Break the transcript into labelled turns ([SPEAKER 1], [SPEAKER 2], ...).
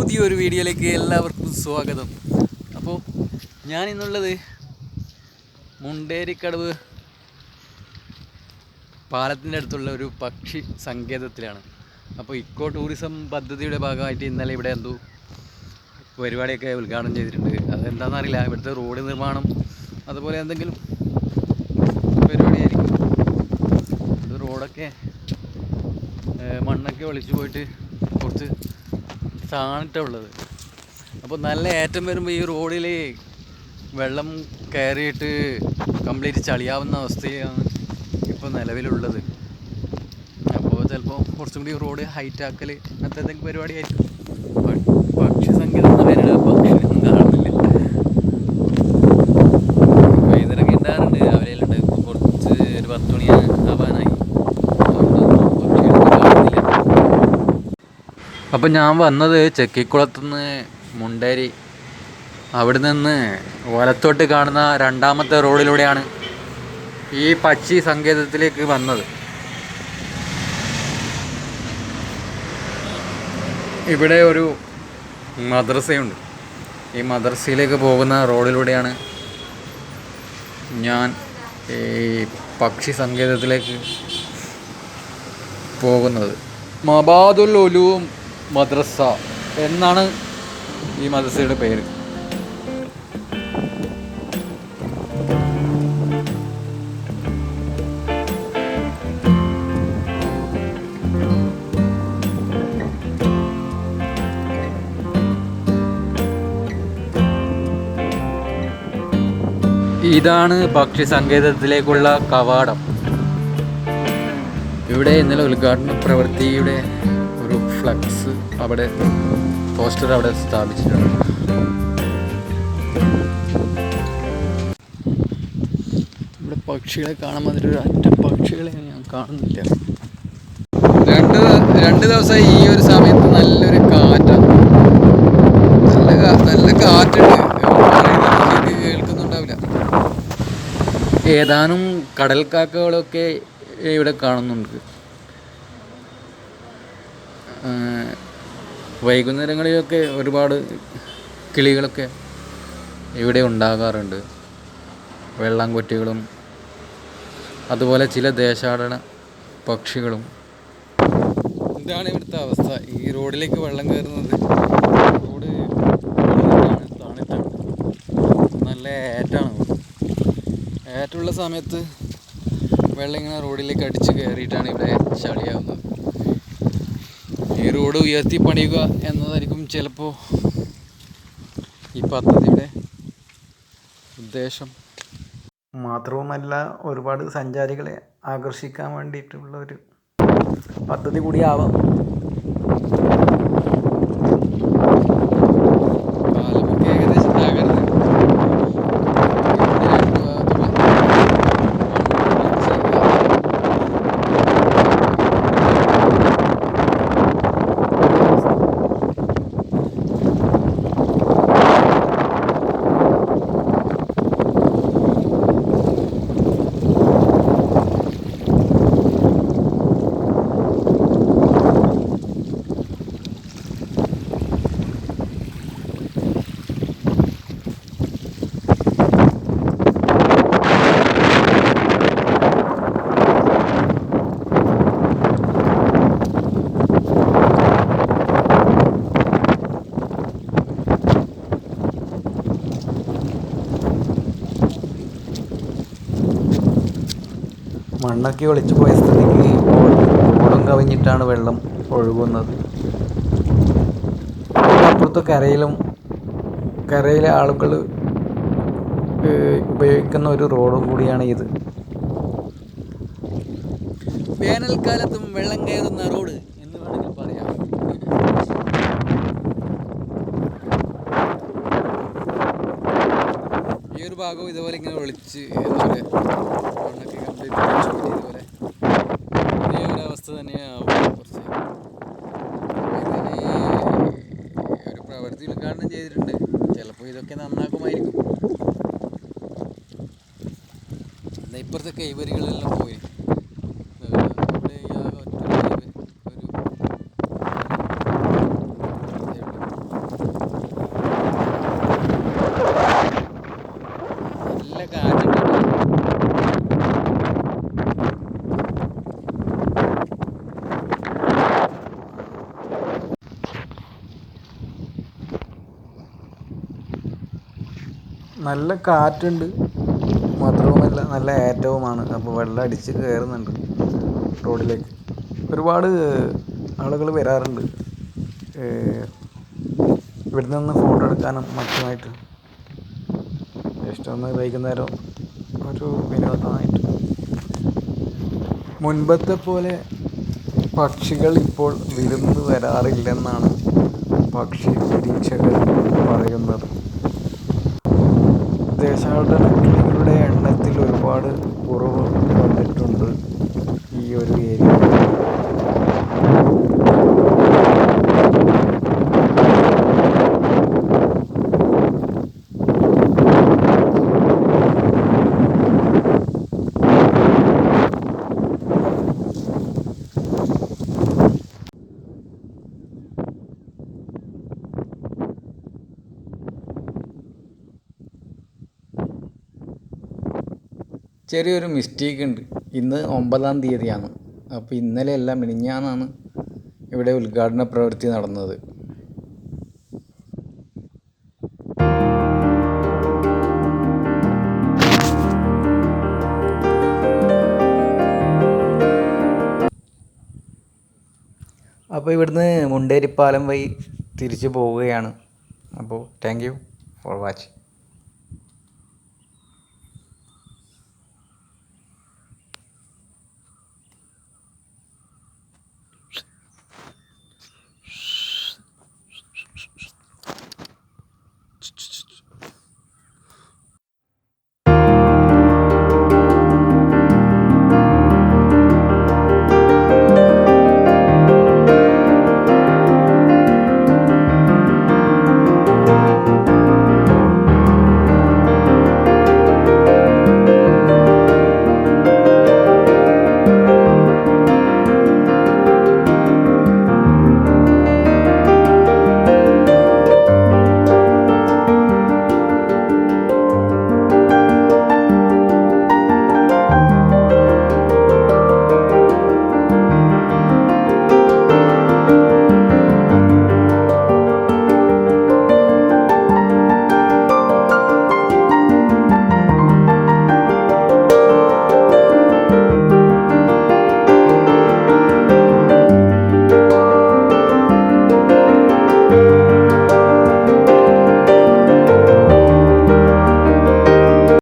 [SPEAKER 1] പുതിയൊരു വീഡിയോയിലേക്ക് എല്ലാവർക്കും സ്വാഗതം. അപ്പോൾ ഞാനിന്നുള്ളത് മുണ്ടേരിക്കടവ് പാലത്തിൻ്റെ അടുത്തുള്ള ഒരു പക്ഷി സങ്കേതത്തിലാണ്. അപ്പോൾ ഇക്കോ ടൂറിസം പദ്ധതിയുടെ ഭാഗമായിട്ട് ഇന്നലെ ഇവിടെ എന്തോ പരിപാടിയൊക്കെ ഉദ്ഘാടനം ചെയ്തിട്ടുണ്ട്. അതെന്താണെന്നറിയില്ല, ഇവിടുത്തെ റോഡ് നിർമ്മാണം അതുപോലെ എന്തെങ്കിലും പരിപാടിയായിരിക്കും. ഇത് റോഡൊക്കെ മണ്ണൊക്കെ ഒളിച്ചു പോയിട്ട് കുറച്ച് താണിട്ടുള്ളത്. അപ്പോൾ നല്ല ഏറ്റം വരുമ്പോൾ ഈ റോഡിൽ വെള്ളം കയറിയിട്ട് കംപ്ലീറ്റ് ചളിയാവുന്ന അവസ്ഥയാണ് ഇപ്പോൾ നിലവിലുള്ളത്. അപ്പോൾ ചിലപ്പോൾ കുറച്ചും കൂടി റോഡ് ഹൈറ്റ് ആക്കൽ അങ്ങനത്തെ എന്തെങ്കിലും പരിപാടിയായിരിക്കും. പക്ഷി സങ്കേതം എന്ന് പറയുന്നത് പക്ഷിയൊന്നും കാണുന്നില്ല. വൈകുന്നേരമൊക്കെ ഉണ്ടാകാറുണ്ട്, രാവിലെയുണ്ട്. ഇപ്പോൾ കുറച്ച് ഒരു 10 മണി ആവാനായി. അപ്പം ഞാൻ വന്നത് ചെക്കിക്കുളത്തുനിന്ന് മുണ്ടേരി, അവിടെ നിന്ന് വലത്തോട്ട് കാണുന്ന രണ്ടാമത്തെ റോഡിലൂടെയാണ് ഈ പക്ഷി സങ്കേതത്തിലേക്ക് വന്നത്. ഇവിടെ ഒരു മദ്രസയുണ്ട്. ഈ മദ്രസയിലേക്ക് പോകുന്ന റോഡിലൂടെയാണ് ഞാൻ ഈ പക്ഷി സങ്കേതത്തിലേക്ക് പോകുന്നത്. മബാദുൽ ഉലൂം മദ്രസ എന്നാണ് ഈ മദ്രസയുടെ പേര്. ഇതാണ് പക്ഷി സങ്കേതത്തിലേക്കുള്ള കവാടം. ഇവിടെ ഇന്നലെ ഉദ്ഘാടന പ്രവൃത്തിയുടെ ഒരു ഫ്ലക്സ് അവിടെ, പോസ്റ്റർ അവിടെ സ്ഥാപിച്ചിട്ടുണ്ട്. ഇവിടെ പക്ഷികളെ കാണാൻ വന്നിട്ട് ഒരു അറ്റ പക്ഷികളെ ഞാൻ കാണുന്നില്ല. രണ്ട് ദിവസമായി ഈ ഒരു സമയത്ത് നല്ലൊരു കാറ്റാണ്. നല്ല കാറ്റുണ്ട്. കേൾക്കുന്നുണ്ടാവില്ല. ഏതാനും കടൽക്കാക്കകളൊക്കെ ഇവിടെ കാണുന്നുണ്ട്. വൈകുന്നേരങ്ങളിലൊക്കെ ഒരുപാട് കിളികളൊക്കെ ഇവിടെ ഉണ്ടാകാറുണ്ട്. വെള്ളാങ്കൊറ്റികളും അതുപോലെ ചില ദേശാടന പക്ഷികളും. ഇതാണ് ഇവിടുത്തെ അവസ്ഥ. ഈ റോഡിലേക്ക് വെള്ളം കയറുന്നത് റോഡ് താണിട്ടാണ്. നല്ല ഏറ്റാണ്. ഏറ്റുള്ള സമയത്ത് വെള്ളം ഇങ്ങനെ റോഡിലേക്ക് അടിച്ച് കയറിയിട്ടാണ് ഇവിടെ ചളിയാവുന്നത്. ഈ റോഡ് ഉയർത്തി പണിയുക എന്നതായിരിക്കും ചിലപ്പോൾ ഈ പദ്ധതിയുടെ ഉദ്ദേശം. മാത്രവുമല്ല, ഒരുപാട് സഞ്ചാരികളെ ആകർഷിക്കാൻ വേണ്ടിയിട്ടുള്ള ഒരു പദ്ധതി കൂടിയാവാം. പാലമൊക്കെ ഏകദേശം തകർന്ന് മണ്ണൊക്കെ ഒളിച്ചു പോയ സ്ഥിതിക്ക് ഓടം കവിഞ്ഞിട്ടാണ് വെള്ളം ഒഴുകുന്നത്. അപ്പുറത്ത് കരയിലെ ആളുകൾ ഉപയോഗിക്കുന്ന ഒരു റോഡും കൂടിയാണ് ഇത്. വേനൽക്കാലത്തും വെള്ളം കയറുന്ന റോഡ് എന്ന് വേണമെങ്കിൽ പറയാം. ഈ ഒരു ഭാഗവും ഇതുപോലെ ഇങ്ങനെ ഒളിച്ച് മണ്ണൊക്കെ ഇതുപോലെ ഇതേ ഒരവസ്ഥ തന്നെയാവും. കുറച്ച് ഒരു പ്രവൃത്തി ഉദ്ഘാടനം ചെയ്തിട്ടുണ്ട്. ചിലപ്പോൾ ഇതൊക്കെ നന്നാക്കുമായിരിക്കും. ഇപ്പുറത്തെ കൈവരികളെല്ലാം പോയി. ഇവിടെ
[SPEAKER 2] നല്ല കാറ്റുണ്ട്, മാത്രവുമല്ല നല്ല ഏറ്റവുമാണ്. അപ്പോൾ വെള്ളം അടിച്ച് കയറുന്നുണ്ട് റോഡിലേക്ക്. ഒരുപാട് ആളുകൾ വരാറുണ്ട് ഇവിടെ നിന്ന് ഫോട്ടോ എടുക്കാനും മറ്റുമായിട്ട്. ജസ്റ്റ് ഒന്ന് വൈകുന്നേരം ഒരു വിനോദമായിട്ട്. മുൻപത്തെ പോലെ പക്ഷികൾ ഇപ്പോൾ വിരുന്ന് വരാറില്ലെന്നാണ് പക്ഷി നിരീക്ഷകർ പറയുന്നത്. ദേശാടന കിളികളുടെ എണ്ണത്തിൽ ഒരുപാട് കുറവ് വന്നിട്ടുണ്ട് ഈ ഒരു ഏരിയ.
[SPEAKER 1] ചെറിയൊരു മിസ്റ്റേക്ക് ഉണ്ട്. ഇന്ന് 9-ാം തീയതിയാണ്. അപ്പോൾ ഇന്നലെയല്ല, മിനിഞ്ഞാന്നാണ് ഇവിടെ ഉദ്ഘാടന പ്രവൃത്തി നടന്നത്. അപ്പോൾ ഇവിടുന്ന് മുണ്ടേരിപ്പാലം വഴി തിരിച്ചു പോവുകയാണ്. അപ്പോൾ താങ്ക് യു ഫോർ വാച്ചിങ്.